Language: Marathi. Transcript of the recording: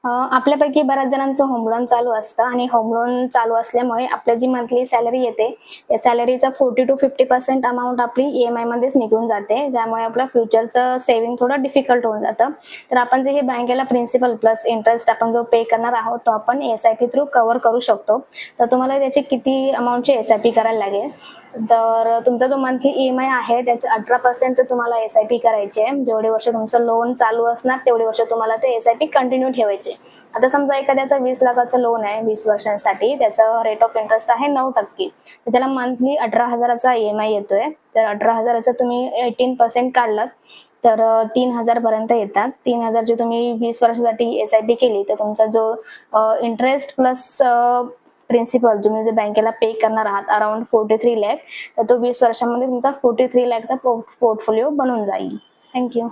आपल्यापैकी बऱ्याच जणांचं होम लोन चालू असतं आणि होम लोन चालू असल्यामुळे आपली जी मंथली सॅलरी येते त्या सॅलरीचा 40% to 50% अमाऊंट आपली ईएमआय मध्येच निघून जाते, ज्यामुळे आपलं फ्युचरचं सेव्हिंग थोडं डिफिकल्ट होऊन जातं. तर आपण जे हे बँकेला प्रिन्सिपल प्लस इंटरेस्ट आपण जो पे करणार आहोत तो आपण एसआयपी थ्रू कव्हर करू शकतो. तर तुम्हाला त्याची किती अमाऊंटची एसआयपी करायला लागेल, तर तुमचा जो मंथली ईएमआय आहे त्याचं 18% तुम्हाला एसआयपी करायची आहे. जेवढे वर्ष तुमचं लोन चालू असणार तेवढे वर्ष तुम्हाला ते एसआयपी कंटिन्यू ठेवायचे. आता समजा एखाद्याचं 20 लाखाचं लोन आहे 20 वर्षांसाठी, त्याचं रेट ऑफ इंटरेस्ट आहे 9%, तर त्याला मंथली 18,000चा ईएमआय येतोय. तर 18,000चा तुम्ही 18% काढलात तर 3,000 पर्यंत येतात. 3,000 जे तुम्ही 20 वर्षासाठी एसआयपी केली तर तुमचा जो इंटरेस्ट प्लस प्रिन्सिपल तुम्ही जे बँकेला पे करणार आहात अराउंड 43 लाख, तर तो 20 वर्षांमध्ये तुमचा 43 लाखचा पोर्टफोलिओ बनून जाईल. थँक्यू.